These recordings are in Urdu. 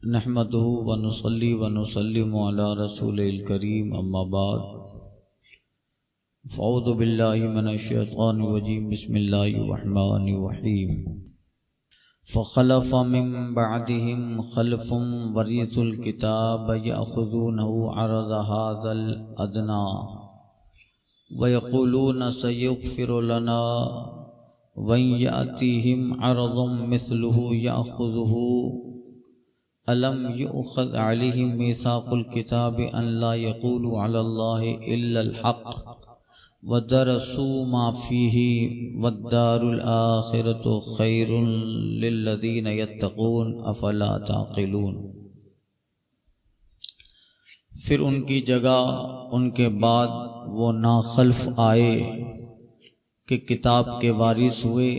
نحمده ونصلي ونسلم على رسول الكريم اما بعد فاعوذ بالله من الشيطان الرجيم بسم الله الرحمن الرحيم فخلف من بعدهم خلف ورثوا الكتاب يأخذونه عرض هذا الأدنى ويقولون سيغفر لنا وإن يأتيهم عرض مثله يأخذه ألم يؤخذ عليهم ميثاق الكتاب أن لا يقولوا على الله إلا الحق ودرسوا ما فيه والدار الآخرة خير للذين يتقون أفلا تعقلون۔ پھر ان کی جگہ ان کے بعد وہ ناخلف آئے کہ کتاب کے وارث ہوئے،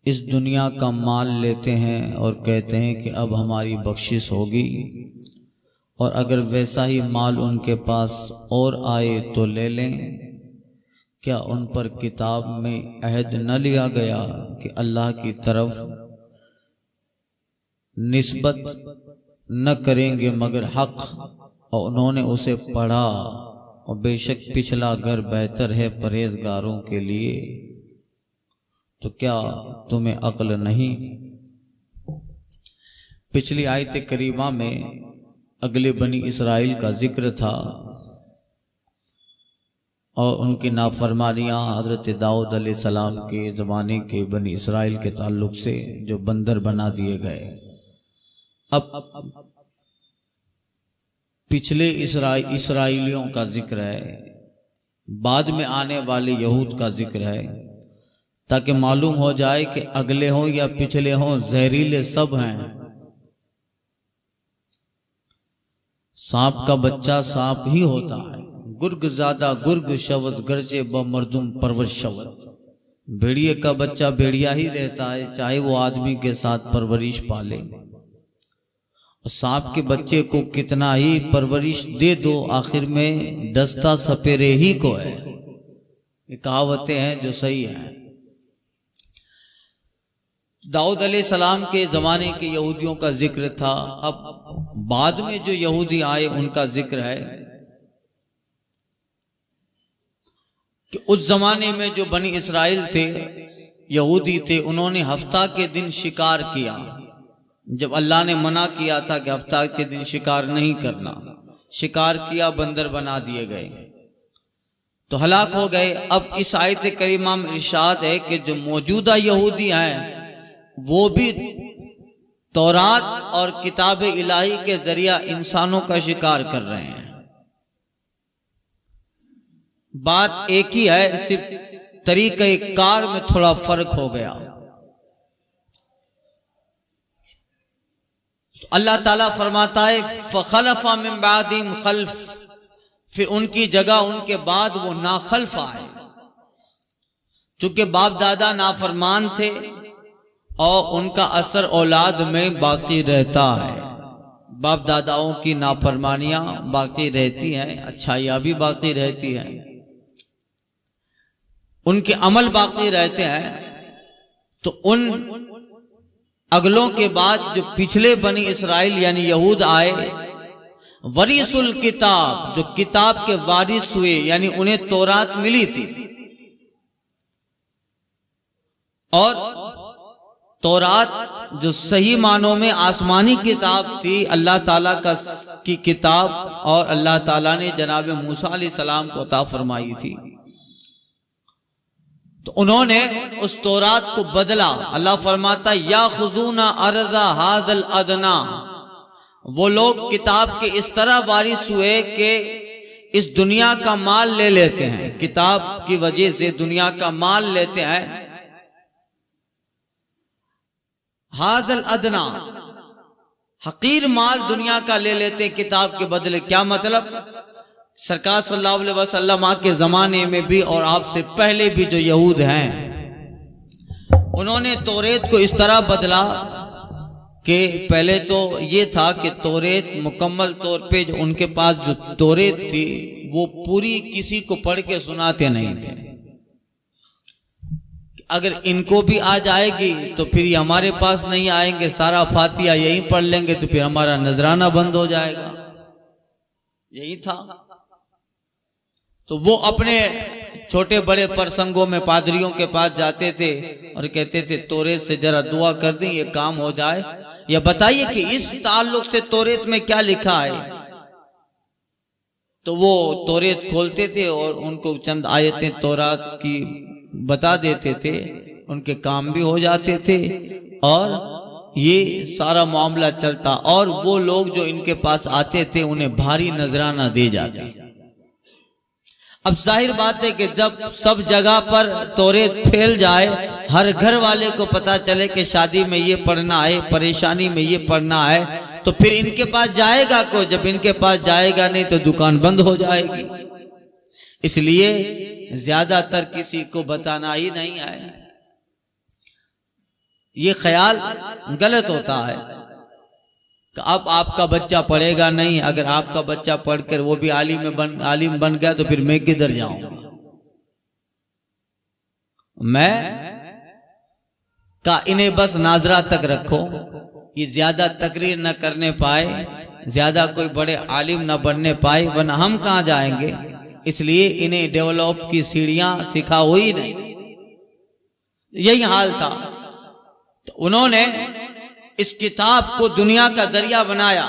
اس دنیا کا مال لیتے ہیں اور کہتے ہیں کہ اب ہماری بخشش ہوگی، اور اگر ویسا ہی مال ان کے پاس اور آئے تو لے لیں۔ کیا ان پر کتاب میں عہد نہ لیا گیا کہ اللہ کی طرف نسبت نہ کریں گے مگر حق، اور انہوں نے اسے پڑھا، اور بے شک پچھلا گھر بہتر ہے پرہیزگاروں کے لیے۔ تو کیا تمہیں عقل نہیں؟ پچھلی آیت کریمہ میں اگلے بنی اسرائیل کا ذکر تھا اور ان کی نافرمانیاں حضرت داؤد علیہ السلام کے زمانے کے بنی اسرائیل کے تعلق سے جو بندر بنا دیے گئے۔ اب پچھلے اسرائیلیوں کا ذکر ہے، بعد میں آنے والے یہود کا ذکر ہے، تاکہ معلوم ہو جائے کہ اگلے ہوں یا پچھلے ہوں زہریلے سب ہیں۔ سانپ کا بچہ سانپ ہی ہوتا ہے، گرگ زادہ گرگ شود گرجے بمردم پرور شود۔ بھیڑیے کا بچہ بھیڑیا ہی رہتا ہے، چاہے وہ آدمی کے ساتھ پرورش پالے۔ سانپ کے بچے کو کتنا ہی پرورش دے دو، آخر میں دستہ سپیرے ہی کو ہے۔ یہ کہاوتیں ہیں جو صحیح ہیں۔ داؤد علیہ السلام کے زمانے کے یہودیوں کا ذکر تھا، اب بعد میں جو یہودی آئے ان کا ذکر ہے کہ اس زمانے میں جو بنی اسرائیل تھے، یہودی تھے، انہوں نے ہفتہ کے دن شکار کیا۔ جب اللہ نے منع کیا تھا کہ ہفتہ کے دن شکار نہیں کرنا، شکار کیا، بندر بنا دیے گئے تو ہلاک ہو گئے۔ اب اس آیت کریمہ میں ارشاد ہے کہ جو موجودہ یہودی ہیں وہ بھی تورات اور کتاب الہی کے ذریعہ انسانوں کا شکار کر رہے ہیں۔ بات ایک ہی ہے، صرف طریقہ کار میں تھوڑا فرق ہو گیا۔ اللہ تعالیٰ فرماتا ہے فَخَلَفَ مِن بَعْدِهِمْ خَلْفٌ، پھر ان کی جگہ ان کے بعد وہ ناخلف آئے۔ چونکہ باپ دادا نافرمان تھے اور ان کا اثر اولاد میں باقی رہتا ہے، باپ داداؤں کی نافرمانیاں باقی رہتی ہیں، اچھائیاں بھی باقی رہتی ہیں، ان کے عمل باقی رہتے ہیں۔ تو ان اگلوں کے بعد جو پچھلے بنی اسرائیل یعنی یہود آئے، ورث الکتاب، جو کتاب کے وارث ہوئے، یعنی انہیں تورات ملی تھی، اور تورات جو صحیح معنوں میں آسمانی کتاب تھی، اللہ تعالیٰ کی کتاب، اور اللہ تعالیٰ نے جناب موسیٰ علیہ السلام کو عطا فرمائی تھی۔ تو انہوں نے اس تورات کو بدلا۔ اللہ فرماتا یاخذون عرض ھذا الادنی، وہ لوگ کتاب کے اس طرح وارث ہوئے کہ اس دنیا کا مال لے لیتے ہیں، کتاب کی وجہ سے دنیا کا مال لیتے ہیں۔ ھذا الادنی، حقیر مال دنیا کا لے لیتے کتاب کے بدلے۔ کیا مطلب؟ سرکار صلی اللہ علیہ وسلم کے زمانے میں بھی اور آپ سے پہلے بھی جو یہود ہیں، انہوں نے توریت کو اس طرح بدلا کہ پہلے تو یہ تھا کہ توریت مکمل طور پہ جو ان کے پاس جو توریت تھی وہ پوری کسی کو پڑھ کے سناتے نہیں تھے۔ اگر ان کو بھی آ جائے گی تو پھر یہ ہمارے پاس نہیں آئیں گے، سارا فاتحہ یہیں پڑھ لیں گے تو پھر ہمارا نذرانہ بند ہو جائے گا. یہی تھا. تو وہ اپنے چھوٹے بڑے پرسنگوں میں پادریوں کے پاس جاتے تھے اور کہتے تھے توریت سے ذرا دعا کر دیں یہ کام ہو جائے، یا بتائیے کہ اس تعلق سے توریت میں کیا لکھا ہے. تو وہ توریت کھولتے تھے اور ان کو چند آیتیں تورات کی بتا دیتے تھے، ان کے کام بھی ہو جاتے تھے اور یہ سارا معاملہ چلتا. اور وہ لوگ جو ان کے پاس آتے تھے انہیں بھاری نذرانہ دے جاتے. اب ظاہر بات ہے کہ جب سب جگہ پر توریت پھیل جائے، ہر گھر والے کو پتا چلے کہ شادی میں یہ پڑھنا ہے، پریشانی میں یہ پڑھنا ہے، تو پھر ان کے پاس جائے گا کو. جب ان کے پاس جائے گا نہیں تو دکان بند ہو جائے گی. اس لیے زیادہ تر کسی کو بتانا ہی نہیں ہے. یہ خیال غلط ہوتا ہے کہ اب آپ کا بچہ پڑھے گا نہیں. اگر آپ کا بچہ پڑھ کر وہ بھی عالم بن گیا تو پھر میں کدھر جاؤں. میں انہیں بس ناظرہ تک رکھو، یہ زیادہ تقریر نہ کرنے پائے، زیادہ کوئی بڑے عالم نہ بننے پائے، ورنہ ہم کہاں جائیں گے. اس لیے انہیں ڈیولپ کی سیڑھیاں سکھا ہوئی نہیں. یہی حال تھا. تو انہوں نے اس کتاب کو دنیا کا ذریعہ بنایا.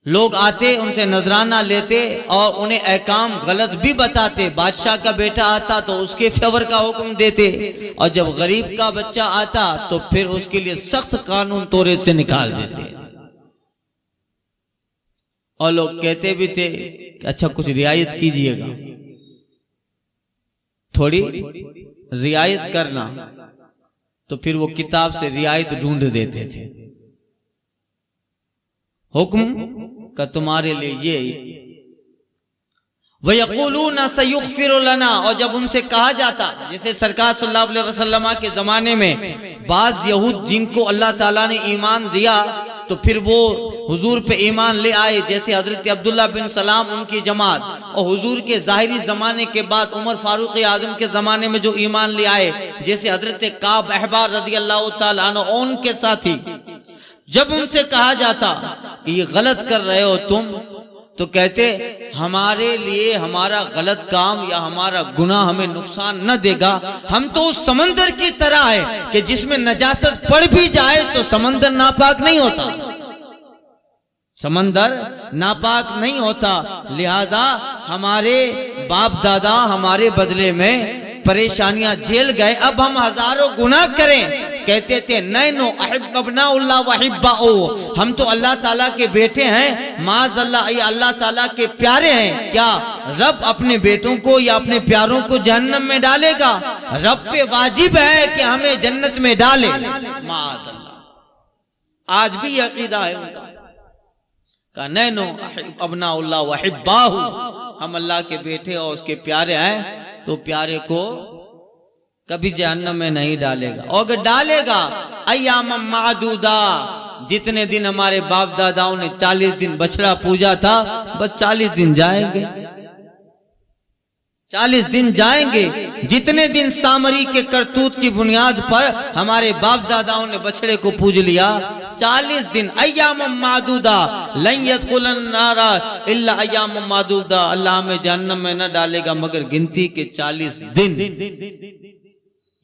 لوگ آتے ان سے نذرانہ لیتے اور انہیں احکام غلط بھی بتاتے. بادشاہ کا بیٹا آتا تو اس کے فیور کا حکم دیتے، اور جب غریب کا بچہ آتا تو پھر اس کے لیے سخت قانون توریت سے نکال دیتے. اور لوگ کہتے بھی تھے کہ اچھا کچھ رعایت کیجئے گا، تھوڑی رعایت کرنا. تو پھر وہ کتاب سے رعایت ڈھونڈ دیتے تھے. حکم کا تمہارے لیے یہ وَيَقُولُونَ سَيُغْفِرُ لَنَا. اور جب ان سے کہا جاتا، جیسے سرکار صلی اللہ علیہ وسلم کے زمانے میں بعض یہود جن کو اللہ تعالیٰ نے ایمان دیا تو پھر وہ حضور پہ ایمان لے آئے، جیسے حضرت عبداللہ بن سلام ان کی جماعت، اور حضور کے ظاہری زمانے کے بعد عمر فاروق اعظم کے زمانے میں جو ایمان لے آئے جیسے حضرت کعب احبار رضی اللہ تعالیٰ عنہ ان کے ساتھی. جب ان سے کہا جاتا کہ یہ غلط کر رہے ہو تم، تو کہتے ہمارے لیے ہمارا غلط کام یا ہمارا گناہ ہمیں نقصان نہ دے گا. ہم تو اس سمندر کی طرح ہے کہ جس میں نجاست پڑ بھی جائے تو سمندر ناپاک نہیں ہوتا. سمندر ناپاک نہیں ہوتا. لہذا ہمارے باپ دادا ہمارے بدلے میں پریشانیاں جھیل گئے، اب ہم ہزاروں گناہ کریں. کہتے تھے نینو احب ابناء اللہ وحباؤ، ہم تو اللہ تعالیٰ کے بیٹے ہیں، معاذ اللہ یہ اللہ تعالیٰ کے پیارے ہیں. کیا رب اپنے بیٹوں کو یا اپنے پیاروں کو جہنم میں ڈالے گا؟ رب پہ واجب ہے کہ ہمیں جنت میں ڈالے، معاذ اللہ. آج بھی یہ عقیدہ ہے ان کا کہ نینو احب ابناء اللہ وحباؤ، ہم اللہ کے بیٹے اور اس کے پیارے ہیں، تو پیارے کو کبھی جہنم میں نہیں ڈالے گا. اور اگر ڈالے گا ایام معدودہ، جتنے دن ہمارے باپ داداؤں نے 40 دن بچڑا پوجا تھا، بس 40 دن جائیں گے، 40 دن جائیں گے. جتنے دن سامری کے کرتوت کی بنیاد پر ہمارے باپ داداؤں نے بچڑے کو پوج لیا، 40 دن ایام معدودہ. لن يدخل النار الا ایام معدودہ، اللہ ہمیں جہنم میں نہ ڈالے گا مگر گنتی کے 40 دن.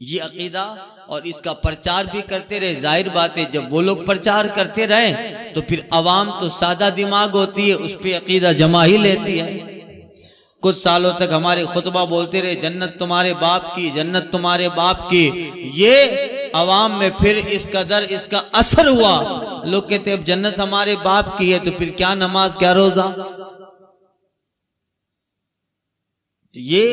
یہ عقیدہ اور اس کا پرچار بھی کرتے رہے. ظاہر بات ہے جب وہ لوگ پرچار کرتے رہے تو پھر عوام تو سادہ دماغ ہوتی ہے، اس پہ عقیدہ جمع ہی لیتی ہے. کچھ سالوں تک ہمارے خطبہ بولتے رہے جنت تمہارے باپ کی، جنت تمہارے باپ کی. یہ عوام میں پھر اس قدر اس کا اثر ہوا، لوگ کہتے اب جنت ہمارے باپ کی ہے تو پھر کیا نماز کیا روزہ. یہ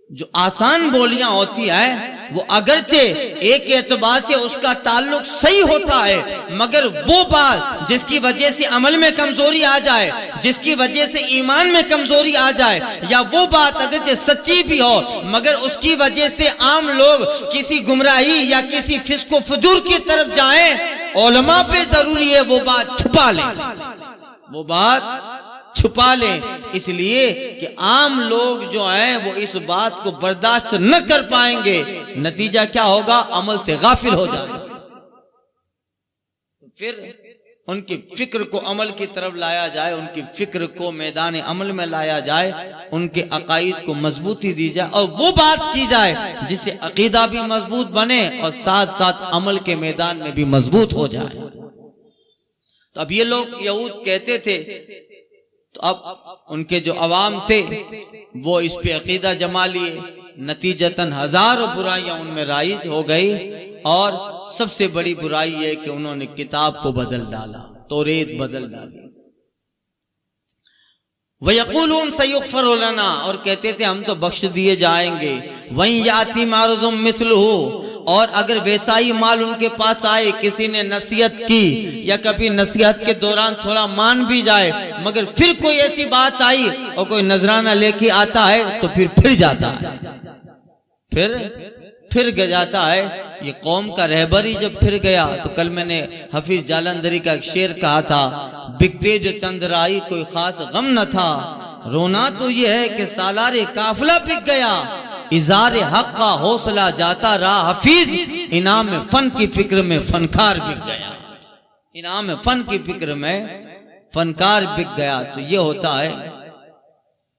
جو آسان بولیاں ہوتی ہیں وہ اگرچہ ایک اعتبار سے اس کا تعلق صحیح ہوتا ہے، مگر وہ بات جس کی وجہ سے عمل میں کمزوری آ جائے، جس کی وجہ سے ایمان میں کمزوری آ جائے، یا وہ بات اگرچہ سچی بھی ہو مگر اس کی وجہ سے عام لوگ کسی گمراہی یا کسی فسق و فجور کی طرف جائیں، علماء پہ ضروری ہے وہ بات چھپا لیں، وہ بات چھپا لیں، اس لیے کہ عام لوگ جو ہیں وہ اس بات کو برداشت نہ کر پائیں گے، نتیجہ کیا ہوگا؟ عمل سے غافل ہو جائیں، پھر ان کی فکر کو عمل کی طرف لایا جائے، ان کی فکر کو میدان عمل میں لایا جائے، ان کے عقائد کو مضبوطی دی جائے اور وہ بات کی جائے جس سے عقیدہ بھی مضبوط بنے اور ساتھ ساتھ عمل کے میدان میں بھی مضبوط ہو جائے۔ تو اب یہ لوگ یہود کہتے تھے، تو اب ان کے جو عوام تھے وہ اس پہ عقیدہ جما لیے، نتیجتاً ہزاروں برائیاں ان میں رائج ہو گئی، اور سب سے بڑی برائی یہ کہ انہوں نے کتاب کو بدل ڈالا، توریت بدل ڈالی۔ وَيَقُولُونَ سَيُغْفَرُ لَنَا، اور کہتے تھے ہم تو بخش دیے جائیں گے۔ وَإِن يَأْتِ مَعْرُضٌ مِثْلُهُ، اور اگر ویسا ہی مال ان کے پاس آئے، کسی نے نصیحت کی یا کبھی نصیحت کے دوران تھوڑا مان بھی جائے، مگر پھر کوئی ایسی بات آئی اور کوئی نذرانہ لے کے آتا ہے تو پھر جاتا ہے، پھر جاتا ہے۔ یہ قوم کا رہبر ہی جب پھر گیا، تو کل میں نے حفیظ جالندھری کا ایک شعر کہا تھا، بکتے جو چند رائی کوئی خاص غم نہ تھا، رونا تو یہ ہے کہ سالار قافلہ بک گیا، اظہار حق کا حوصلہ جاتا رہا حفیظ، انعام فن کی فکر میں فنکار بک گیا، انعام فن کی فکر میں فنکار بک گیا۔ تو یہ ہوتا ہے،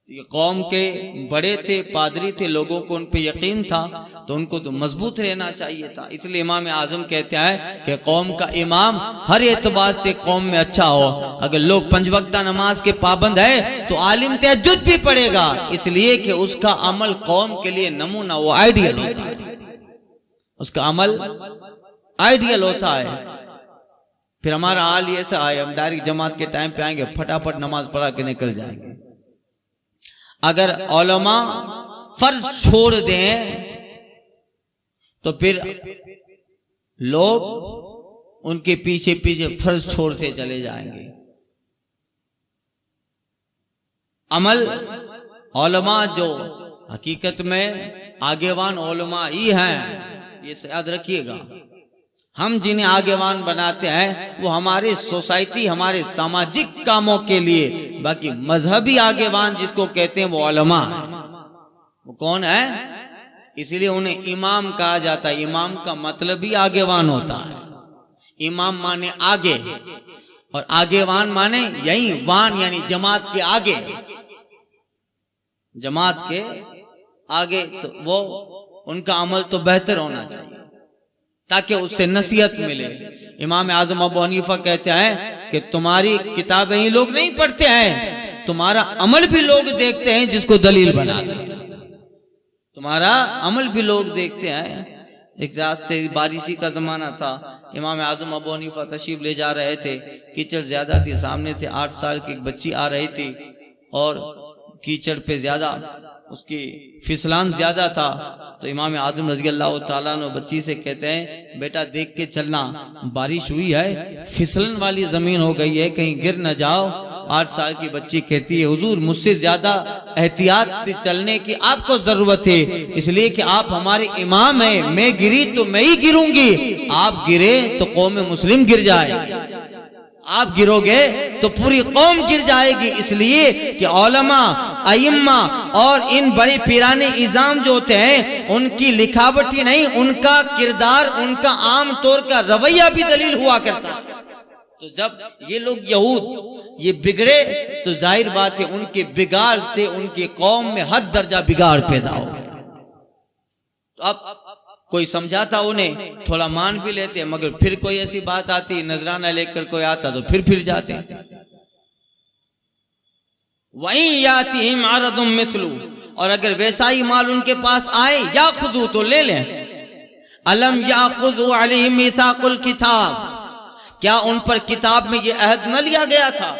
یہ قوم کے بڑے تھے، پادری تھے، لوگوں کو ان پہ یقین تھا، تو ان کو تو مضبوط رہنا چاہیے تھا۔ اس لیے امام اعظم کہتے ہیں کہ قوم کا امام ہر اعتبار سے قوم میں اچھا ہو۔ اگر لوگ 5 وقتہ نماز کے پابند ہے تو عالم تہجد بھی پڑھے گا، اس لیے کہ اس کا عمل قوم کے لیے نمونہ، وہ آئیڈیل ہوتا ہے، اس کا عمل آئیڈیل ہوتا ہے۔ پھر ہمارا حال یہ ایسا ہے، ہم ڈائریکٹ جماعت کے ٹائم پہ آئیں گے، پھٹافٹ نماز پڑھا کے نکل جائیں گے۔ اگر علماء فرض چھوڑ دیں تو پھر لوگ ان کے پیچھے فرض چھوڑتے چلے جائیں گے۔ عمل علماء جو حقیقت میں آگےوان علماء ہی ہیں، یہ یاد رکھیے گا، ہم جنہیں آگےوان بناتے ہیں وہ ہمارے سوسائٹی، ہمارے سماجک کاموں کے لیے، باقی مذہبی آگےوان جس کو کہتے ہیں وہ علماء ہیں۔ وہ کون ہے؟ اس لیے انہیں امام کہا جاتا ہے۔ امام کا مطلب ہی آگےوان ہوتا ہے۔ امام مانے آگے، اور آگےوان مانے یہی وان یعنی جماعت کے آگے، جماعت کے آگے۔ تو وہ ان کا عمل تو بہتر ہونا چاہیے تاکہ اس سے نصیحت ملے۔ امام اعظم ابو حنیفہ کہتے ہیں کہ تمہاری کتابیں ہی لوگ نہیں پڑھتے ہیں، تمہارا عمل بھی لوگ دیکھتے ہیں جس کو دلیل بناتے ہیں، تمہارا عمل بھی لوگ دیکھتے ہیں۔ ایک راستے بارشی کا زمانہ تھا، امام اعظم ابو حنیفہ تشریف لے جا رہے تھے، کیچڑ زیادہ تھی، سامنے سے 8 سال کی ایک بچی آ رہی تھی اور کیچڑ پہ زیادہ اس کی پھسلان زیادہ تھا، تو امام اعظم رضی اللہ تعالیٰ عنہ بچی سے کہتے ہیں بیٹا دیکھ کے چلنا، بارش ہوئی ہے، پھسلن والی زمین ہو گئی ہے، کہیں گر نہ جاؤ۔ 8 سال کی بچی کہتی ہے حضور مجھ سے زیادہ احتیاط سے چلنے کی آپ کو ضرورت ہے، اس لیے کہ آپ ہمارے امام ہیں، میں گری تو میں ہی گروں گی، آپ گرے تو قوم مسلم گر جائے، آپ گرو گے تو پوری قوم گر جائے گی۔ اس لیے کہ علماء، ائمہ اور ان بڑے پیرانے اعظام جو ہوتے ہیں ان کی لکھاوٹی نہیں، ان کا کردار، ان کا عام طور کا رویہ بھی دلیل ہوا کرتا ہے۔ تو جب یہ لوگ یہود یہ بگڑے تو ظاہر بات ہے ان کے بگاڑ سے ان کی قوم میں حد درجہ بگاڑ پیدا ہو۔ تو اب کوئی سمجھاتا انہیں تھوڑا مان بھی لیتے، مگر پھر کوئی ایسی بات آتی، نذرانہ لے کر کوئی آتا تو پھر جاتے۔ وَإِن يَأْتِهِمْ عَرَضٌ مِثْلُهُ، اور اگر ویسا ہی مال ان کے پاس آئے، یاخذوا تو لے لیں۔ أَلَمْ يَأْخُذُوا عَلَيْهِمْ مِيثَاقَ الْكِتَابِ، کیا ان پر کتاب میں یہ عہد نہ لیا گیا تھا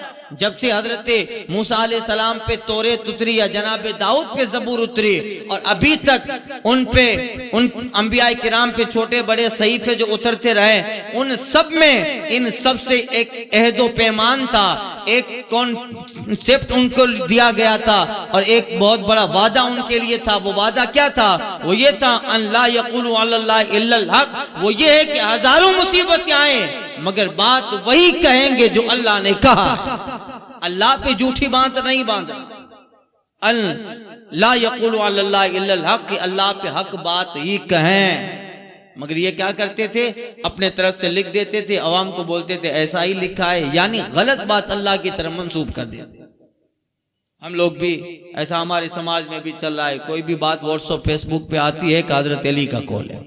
جب سے حضرت موسیٰ علیہ السلام پہ توریت اتری یا جناب داؤد پہ زبور اتری، اور ابھی تک ان پہ ان انبیاء کرام پہ چھوٹے بڑے صحیفے جو اترتے رہے، ان سب میں ان سب سے ایک عہد و پیمان تھا، ایک کانسیپٹ ان کو دیا گیا تھا، اور ایک بہت بڑا وعدہ ان کے لیے تھا۔ وہ وعدہ کیا تھا؟ وہ یہ تھا ان لا یقولوا علی اللہ الا الحق، وہ یہ ہے کہ ہزاروں مصیبتیں آئیں مگر بات وہی کہیں گے جو اللہ نے کہا۔ اللہ پہ جھوٹی بات نہیں باندھنا، لا یقول علی اللہ الا الحق، کہ اللہ پہ حق بات ہی کہیں۔ مگر یہ کیا کرتے تھے؟ اپنے طرف سے لکھ دیتے تھے، عوام کو بولتے تھے ایسا ہی لکھا ہے، یعنی غلط بات اللہ کی طرف منسوب کر دیتے۔ ہم لوگ بھی ایسا ہمارے سماج میں بھی چل رہا ہے، کوئی بھی بات واٹس ایپ فیس بک پہ آتی ہے کہ حضرت علی کا قول ہے،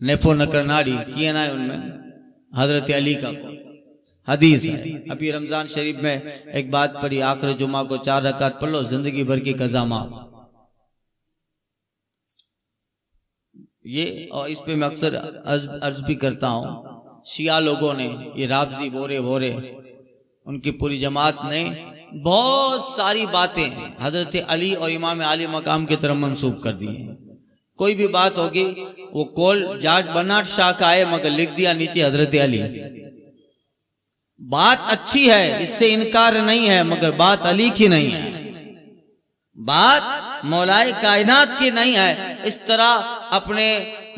نیپو نکر ناڑی کیے نہ ان میں حضرت علی کا قول حدیث ہے۔ ابھی رمضان شریف میں ایک بات پڑھی، آخر جمعہ کو 4 رکعت پڑھ لو، زندگی بھر کی قضا معاف۔ یہ اور اس پہ میں اکثر عرض بھی کرتا ہوں، شیعہ لوگوں نے، یہ رابضی بورے ان کی پوری جماعت نے بہت ساری باتیں حضرت علی اور امام علی مقام کی طرف منسوب کر دی ہیں۔ کوئی بھی بات ہوگی، وہ قول جارج برنارڈ شاہ کا ہے مگر لکھ دیا نیچے حضرت علی۔ بات اچھی ہے، اس سے انکار نہیں ہے، مگر بات علی کی نہیں ہے، بات مولائے کائنات کی نہیں ہے۔ اس طرح اپنے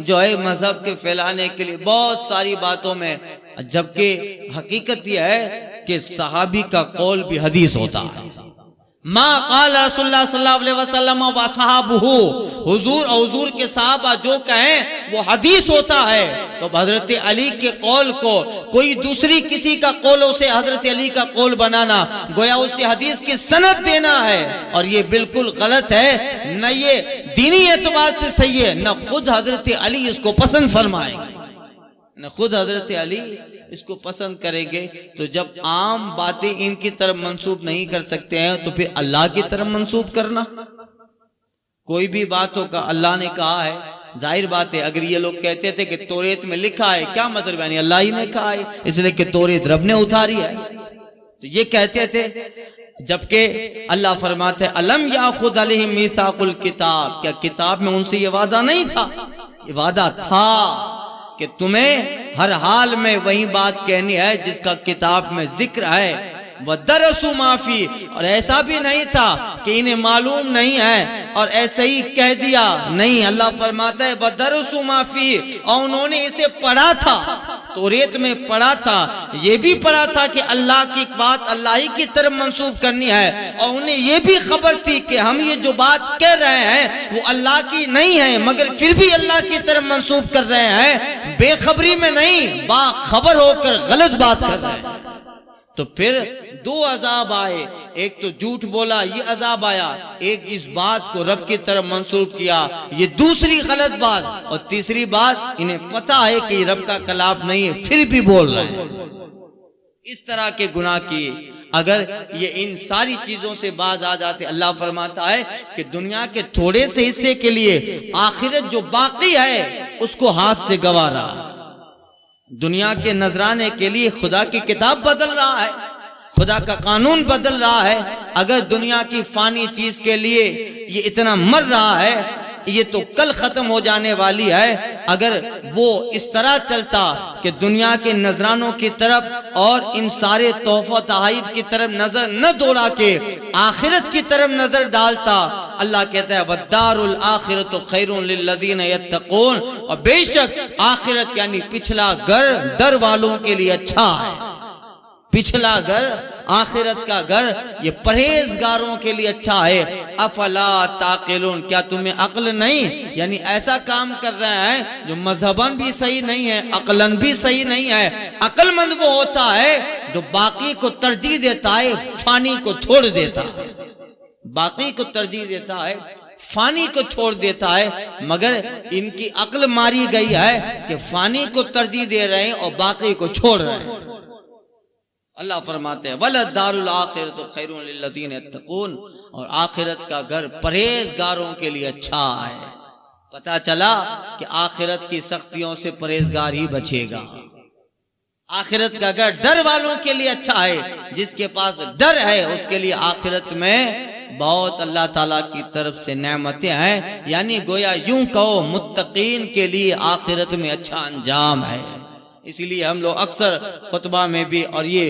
جو ہے مذہب کے پھیلانے کے لیے بہت ساری باتوں میں، جبکہ حقیقت یہ ہے کہ صحابی کا قول بھی حدیث ہوتا ہے۔ ما قال رسول اللہ صلی اللہ علیہ وسلم و صحابہ، حضور اور حضور کے صحابہ جو کہیں وہ حدیث ہوتا ہے۔ تو حضرت علی کے قول کو کوئی دوسری کسی کا قول اسے حضرت علی کا قول بنانا گویا اسے حدیث کی سند دینا ہے، اور یہ بالکل غلط ہے، نہ یہ دینی اعتبار سے صحیح ہے، نہ خود حضرت علی اس کو پسند فرمائیں گے، نہ خود حضرت علی اس کو پسند کریں گے۔ تو جب عام باتیں ان کی طرف منسوب نہیں کر سکتے ہیں تو پھر اللہ کی طرف منسوب کرنا، کوئی بھی باتوں کا اللہ نے کہا ہے، ظاہر بات ہے۔ اگر یہ لوگ کہتے تھے کہ توریت میں لکھا ہے، کیا مطلب؟ یعنی اللہ ہی نے کہا ہے، اس لیے کہ توریت رب نے اتاری ہے، تو یہ کہتے تھے۔ جبکہ اللہ فرماتے ہیں الم یاخذ علیہم میثاق الکتاب، کیا کتاب میں ان سے یہ وعدہ نہیں تھا؟ یہ وعدہ تھا کہ تمہیں ہر حال میں وہی بات کہنی ہے جس کا کتاب میں ذکر ہے۔ وَدَرَسُوا مَا فِي، اور ایسا بھی نہیں تھا کہ انہیں معلوم نہیں ہے اور ایسے ہی کہہ دیا، نہیں، اللہ فرماتا ہے وَدَرَسُوا مَا فِي، اور انہوں نے اسے پڑھا تھا، توریت میں پڑھا تھا، یہ بھی پڑھا تھا کہ اللہ کی بات اللہ ہی کی طرف منسوب کرنی ہے، اور انہیں یہ بھی خبر تھی کہ ہم یہ جو بات کہہ رہے ہیں وہ اللہ کی نہیں ہے، مگر پھر بھی اللہ کی طرف منسوب کر رہے ہیں، بے خبری میں نہیں، باخبر ہو کر غلط بات کر رہے ہیں۔ تو پھر 2 عذاب آئے، ایک تو جھوٹ بولا یہ عذاب آیا، ایک اس بات کو رب کی طرف منسوب کیا یہ دوسری غلط بات، اور تیسری بات انہیں پتا ہے کہ یہ رب کا کلام نہیں ہے پھر بھی بول رہے ہیں۔ اس طرح کے گناہ کیے اگر یہ ان ساری چیزوں سے باز آ جاتے، اللہ فرماتا ہے کہ دنیا کے تھوڑے سے حصے کے لیے آخرت جو باقی ہے اس کو ہاتھ سے گوارا، دنیا کے نذرانے کے لیے خدا کی کتاب بدل رہا ہے، خدا کا قانون بدل رہا ہے۔ اگر دنیا کی فانی چیز کے لیے یہ اتنا مر رہا ہے، یہ تو کل ختم ہو جانے والی ہے، اگر وہ اس طرح چلتا کہ دنیا کے نذرانوں کی طرف اور ان سارے تحفہ تحائف کی طرف نظر نہ دوڑا کے آخرت کی طرف نظر ڈالتا، اللہ کہتا ہے وَالدَّارُ الْآخِرَةُ خَيْرٌ لِلَّذِينَ يَتَّقُونَ، اور بے شک آخرت یعنی پچھلا گھر ڈر والوں کے لیے اچھا ہے، پچھلا گھر آخرت کا گھر یہ پرہیزگاروں کے لیے اچھا ہے۔ افلا تعقلون، کیا تمہیں عقل نہیں؟ یعنی ایسا کام کر رہے ہیں جو مذہباً بھی صحیح نہیں ہے، عقلاً بھی صحیح نہیں ہے۔ عقل مند وہ ہوتا ہے جو باقی کو ترجیح دیتا ہے، فانی کو چھوڑ دیتا ہے، باقی کو ترجیح دیتا ہے، فانی کو چھوڑ دیتا ہے، مگر ان کی عقل ماری گئی ہے کہ فانی کو ترجیح دے رہے ہیں اور باقی کو چھوڑ رہے ہیں۔ اللہ فرماتے ہیں وَلَدَّارُ الْآخِرَةُ خَيْرٌ لِلَّذِينَ يَتَّقُونَ، اور آخرت کا گھر پرہیزگاروں کے لیے اچھا ہے۔ پتہ چلا کہ آخرت کی سختیوں سے پرہیزگار ہی بچے گا، آخرت کا گھر ڈر والوں کے لیے اچھا ہے، جس کے پاس ڈر ہے اس کے لیے آخرت میں بہت اللہ تعالیٰ کی طرف سے نعمتیں ہیں، یعنی گویا یوں کہو متقین کے لیے آخرت میں اچھا انجام ہے۔ اسی لیے ہم لوگ اکثر خطبہ میں بھی، اور یہ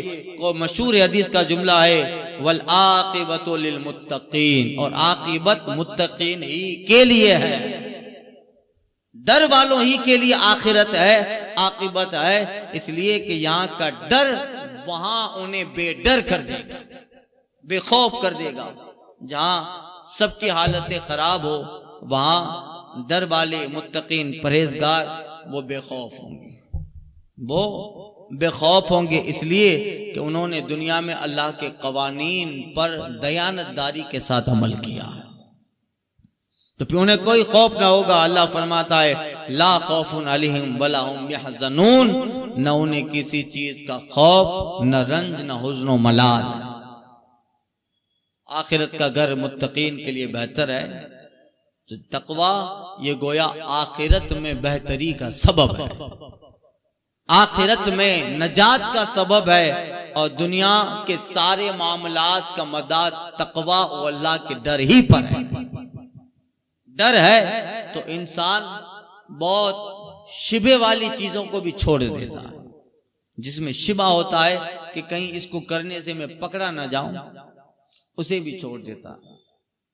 مشہور حدیث کا جملہ ہے وَالْعَاقِبَةُ لِلْمُتَّقِينَ، اور عاقبت متقین ہی کے لیے ہے، ڈر والوں ہی کے لیے آخرت ہے، عاقبت ہے، اس لیے کہ یہاں کا ڈر وہاں انہیں بے ڈر کر دے گا، بے خوف کر دے گا۔ جہاں سب کی حالتیں خراب ہو وہاں ڈر والے متقین پرہیزگار وہ بے خوف ہوں گے، وہ بے خوف ہوں گے، اس لیے کہ انہوں نے دنیا میں اللہ کے قوانین پر دیانت داری کے ساتھ عمل کیا، تو پھر انہیں کوئی خوف نہ ہوگا۔ اللہ فرماتا ہے لا خوف علیہم ولا ہم یحزنون، نہ انہیں کسی چیز کا خوف، نہ رنج، نہ حزن و ملال۔ آخرت کا گھر متقین کے لیے بہتر ہے، تو تقوی یہ گویا آخرت میں بہتری کا سبب ہے، آخرت میں نجات کا سبب ہے، اور دنیا کے سارے معاملات کا مدار تقوی اور اللہ کے ڈر ہی پر ہے۔ ڈر ہے تو انسان بہت شبہ والی چیزوں کو بھی چھوڑ دیتا ہے، جس میں شبہ ہوتا ہے کہ کہیں اس کو کرنے سے میں پکڑا نہ جاؤں، اسے بھی چھوڑ دیتا ہے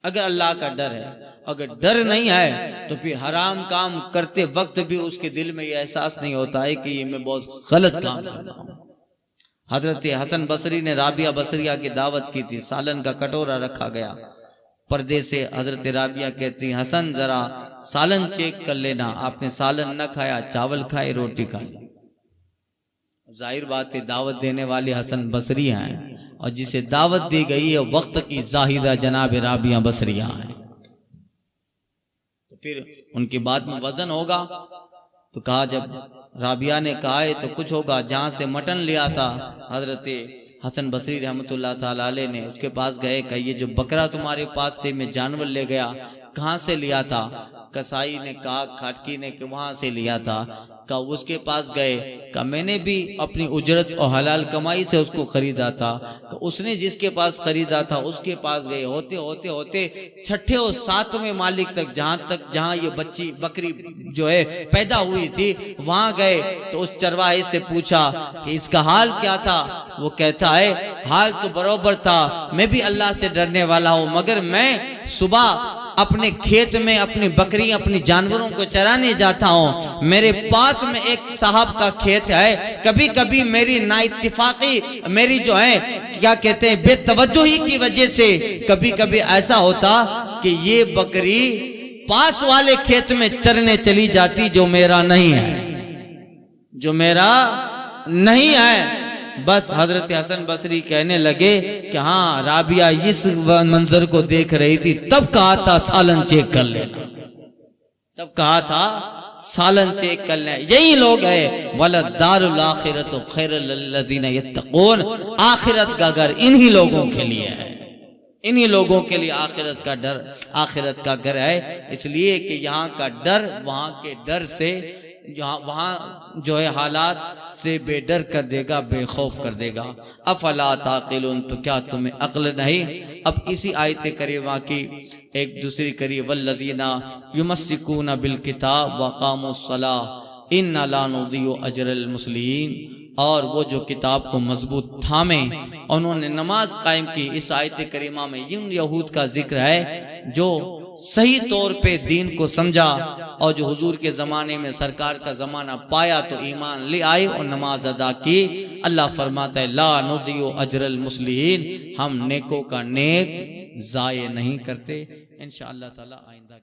اگر اللہ کا ڈر ہے۔ اگر ڈر نہیں ہے تو پھر حرام کام کرتے وقت بھی اس کے دل میں یہ احساس نہیں ہوتا ہے کہ یہ میں بہت غلط کام کر رہا ہوں۔ حضرت حسن بصری نے رابعہ بصریہ کی دعوت کی تھی، سالن کا کٹورا رکھا گیا، پردے سے حضرت رابعہ کہتی حسن ذرا سالن چیک کر لینا، آپ نے سالن نہ کھایا، چاول کھائے، روٹی کھائی۔ ظاہر بات ہے دعوت دینے والے حسن بصری ہیں، اور جسے دعوت دی گئی ہے وقت کی زاہدہ جناب رابعہ بصریہ ہیں، تو پھر ان کی بات میں وزن ہوگا۔ تو کہا جب رابعہ نے کہا ہے تو کچھ ہوگا، جہاں سے مٹن لیا تھا حضرت حسن بصری رحمت اللہ تعالیٰ علیہ نے اس کے پاس گئے کہ یہ جو بکرا تمہارے پاس سے میں جانور لے گیا کہاں سے لیا تھا؟ کسائی نے کہا، کھاٹکی نے کہ وہاں سے لیا تھا۔ کہا اس کے پاس گئے، کہا میں نے بھی اپنی اجرت اور حلال کمائی سے اس کو خریدا تھا۔ کہ اس نے جس کے پاس خریدا تھا اس کے پاس گئے، ہوتے ہوتے ہوتے چھٹے اور ساتویں مالک تک جہاں یہ بکری جو ہے پیدا ہوئی تھی وہاں گئے، تو اس چرواہے سے پوچھا کہ اس کا حال کیا تھا؟ وہ کہتا ہے حال تو برابر تھا، میں بھی اللہ سے ڈرنے والا ہوں، مگر میں صبح اپنے کھیت میں اپنی بکری اپنی جانوروں کو چرانے جاتا ہوں، میرے پاس میں ایک صاحب کا کھیت ہے، کبھی کبھی میری نا اتفاقی میری جو ہے کیا کہتے ہیں بے توجہی کی وجہ سے کبھی کبھی ایسا ہوتا کہ یہ بکری پاس والے کھیت میں چرنے چلی جاتی جو میرا نہیں ہے۔ بس حضرت حسن بصری کہنے لگے کہ ہاں رابعہ اس منظر کو دیکھ رہی تھی، تب کہا تھا سالن چیک کر لینا، تب کہا تھا سالن چیک کر لینا۔ یہی لوگ ہیں وَلَدَّارُ الْآخِرَةُ خَيْرٌ لِلَّذِينَ يَتَّقُونَ، آخرت کا گھر انہی لوگوں کے لیے ہے، انہی لوگوں کے لیے آخرت کا گھر ہے، اس لیے کہ یہاں کا ڈر وہاں کے ڈر سے وہاں جو ہے حالات سے بے ڈر کر دے گا، بے خوف کر دے گا۔ افلا تعقلون، تو کیا تمہیں عقل نہیں؟ اب اسی آیت کریمہ کی ایک دوسری قریب والذین یمسکون بالکتاب وقاموا الصلاۃ انا لا نضیع اجر المصلحین، اور وہ جو کتاب کو مضبوط تھامے انہوں نے نماز قائم کی۔ اس آیت کریمہ میں ان یہود کا ذکر ہے جو صحیح طور پہ دین کو سمجھا اور جو حضور کے زمانے میں سرکار کا زمانہ پایا تو ایمان لے آئے اور نماز ادا کی۔ اللہ فرماتا ہے لا نضیع اجر المصلحین، ہم نیکوں کا نیک ضائع نہیں کرتے۔ انشاءاللہ تعالی آئندہ